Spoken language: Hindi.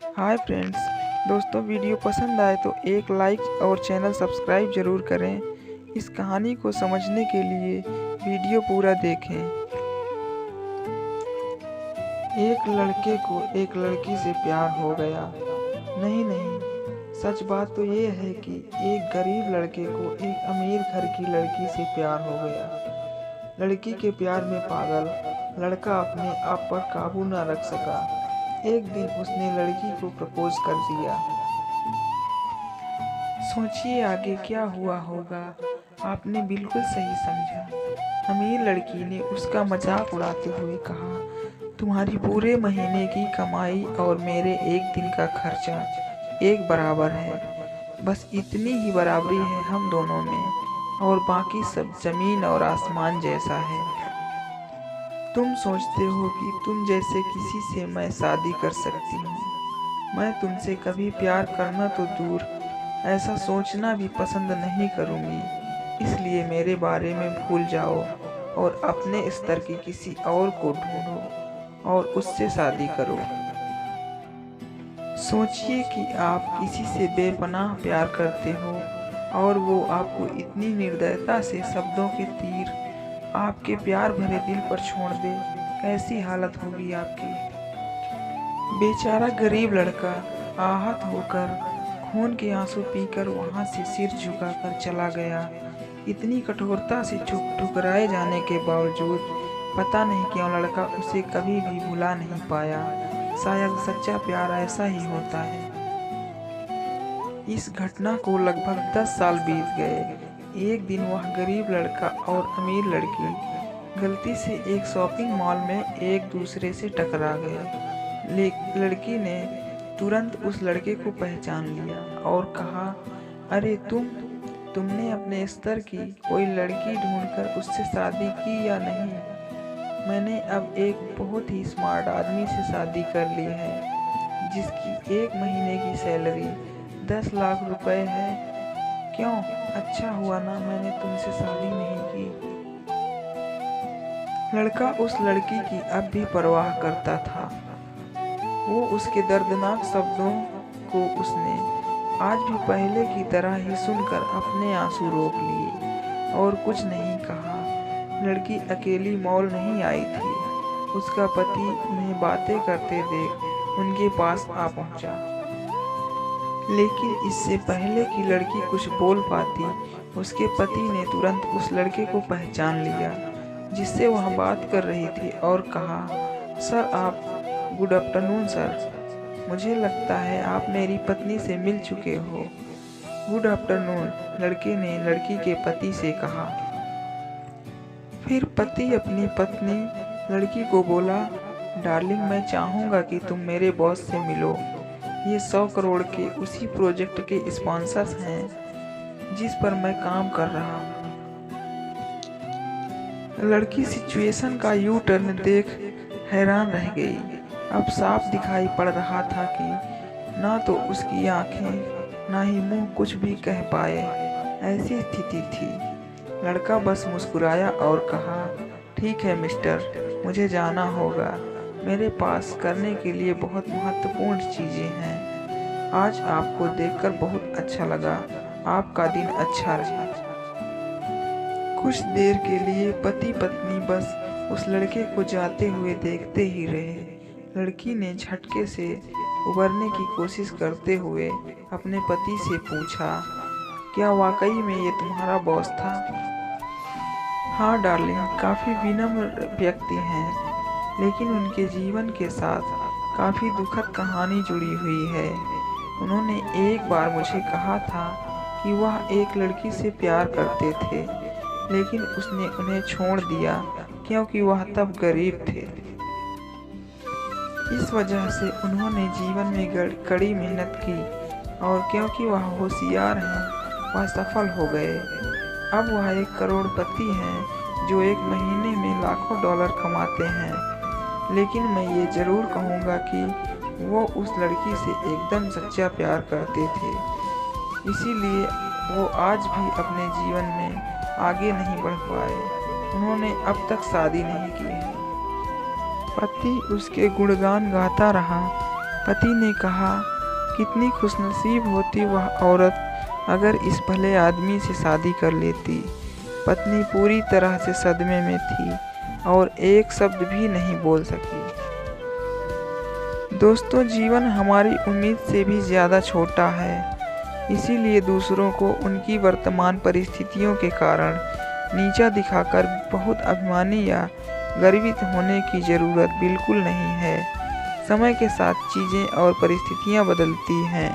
हाय फ्रेंड्स, दोस्तों वीडियो पसंद आए तो एक लाइक और चैनल सब्सक्राइब ज़रूर करें। इस कहानी को समझने के लिए वीडियो पूरा देखें। एक लड़के को एक लड़की से प्यार हो गया। नहीं, सच बात तो ये है कि एक गरीब लड़के को एक अमीर घर की लड़की से प्यार हो गया। लड़की के प्यार में पागल लड़का अपने आप पर काबू न रख सका। एक दिन उसने लड़की को प्रपोज कर दिया। सोचिए आगे क्या हुआ होगा। आपने बिल्कुल सही समझा। अमीर लड़की ने उसका मजाक उड़ाते हुए कहा, तुम्हारी पूरे महीने की कमाई और मेरे एक दिन का खर्चा एक बराबर है। बस इतनी ही बराबरी है हम दोनों में, और बाकी सब जमीन और आसमान जैसा है। तुम सोचते हो कि तुम जैसे किसी से मैं शादी कर सकती हूँ। मैं तुमसे कभी प्यार करना तो दूर, ऐसा सोचना भी पसंद नहीं करूँगी। इसलिए मेरे बारे में भूल जाओ और अपने स्तर की किसी और को ढूंढो और उससे शादी करो। सोचिए कि आप किसी से बेपनाह प्यार करते हो और वो आपको इतनी निर्दयता से शब्दों के तीर आपके प्यार भरे दिल पर छोड़ दे, कैसी हालत होगी आपकी। बेचारा गरीब लड़का आहत होकर खून के आंसू पीकर वहां से सिर झुकाकर चला गया। इतनी कठोरता से ठुकराए जाने के बावजूद पता नहीं क्यों लड़का उसे कभी भी भुला नहीं पाया। शायद सच्चा प्यार ऐसा ही होता है। इस घटना को लगभग 10 साल बीत गए। एक दिन वह गरीब लड़का और अमीर लड़की गलती से एक शॉपिंग मॉल में एक दूसरे से टकरा गए। लड़की ने तुरंत उस लड़के को पहचान लिया और कहा, अरे तुमने अपने स्तर की कोई लड़की ढूंढकर उससे शादी की या नहीं? मैंने अब एक बहुत ही स्मार्ट आदमी से शादी कर ली है, जिसकी एक महीने की सैलरी 10 लाख रुपए है। क्यों, अच्छा हुआ ना मैंने तुमसे शादी नहीं की। लड़का उस लड़की की अब भी परवाह करता था। वो उसके दर्दनाक शब्दों को उसने आज भी पहले की तरह ही सुनकर अपने आंसू रोक लिए और कुछ नहीं कहा। लड़की अकेली मॉल नहीं आई थी। उसका पति उन्हें बातें करते देख उनके पास आ पहुंचा। लेकिन इससे पहले कि लड़की कुछ बोल पाती, उसके पति ने तुरंत उस लड़के को पहचान लिया जिससे वह बात कर रही थी और कहा, सर आप, गुड आफ्टरनून सर। मुझे लगता है आप मेरी पत्नी से मिल चुके हो। गुड आफ्टरनून, लड़के ने लड़की के पति से कहा। फिर पति अपनी पत्नी लड़की को बोला, डार्लिंग मैं चाहूँगा कि तुम मेरे बॉस से मिलो। ये 100 करोड़ के उसी प्रोजेक्ट के स्पॉन्सर्स हैं जिस पर मैं काम कर रहा हूँ। लड़की सिचुएशन का यू टर्न देख हैरान रह गई। अब साफ दिखाई पड़ रहा था कि ना तो उसकी आंखें ना ही मुंह कुछ भी कह पाए, ऐसी स्थिति थी। लड़का बस मुस्कुराया और कहा, ठीक है मिस्टर, मुझे जाना होगा। मेरे पास करने के लिए बहुत महत्वपूर्ण चीज़ें हैं। आज आपको देखकर बहुत अच्छा लगा। आपका दिन अच्छा रहे। कुछ देर के लिए पति पत्नी बस उस लड़के को जाते हुए देखते ही रहे। लड़की ने झटके से उबरने की कोशिश करते हुए अपने पति से पूछा, क्या वाकई में ये तुम्हारा बॉस था? हाँ डार्लिंग, काफ़ी विनम्र व्यक्ति हैं, लेकिन उनके जीवन के साथ काफ़ी दुखद कहानी जुड़ी हुई है। उन्होंने एक बार मुझे कहा था कि वह एक लड़की से प्यार करते थे, लेकिन उसने उन्हें छोड़ दिया क्योंकि वह तब गरीब थे। इस वजह से उन्होंने जीवन में कड़ी मेहनत की और क्योंकि वह होशियार हैं, वह सफल हो गए। अब वह एक करोड़पति हैं जो एक महीने में लाखों डॉलर कमाते हैं। लेकिन मैं ये ज़रूर कहूँगा कि वो उस लड़की से एकदम सच्चा प्यार करते थे, इसीलिए वो आज भी अपने जीवन में आगे नहीं बढ़ पाए। उन्होंने अब तक शादी नहीं की है। पति उसके गुणगान गाता रहा, पति ने कहा, कितनी खुशनसीब होती वह औरत अगर इस भले आदमी से शादी कर लेती। पत्नी पूरी तरह से सदमे में थी और एक शब्द भी नहीं बोल सकी। दोस्तों, जीवन हमारी उम्मीद से भी ज़्यादा छोटा है, इसीलिए दूसरों को उनकी वर्तमान परिस्थितियों के कारण नीचा दिखाकर बहुत अभिमानी या गर्वित होने की ज़रूरत बिल्कुल नहीं है। समय के साथ चीज़ें और परिस्थितियाँ बदलती हैं।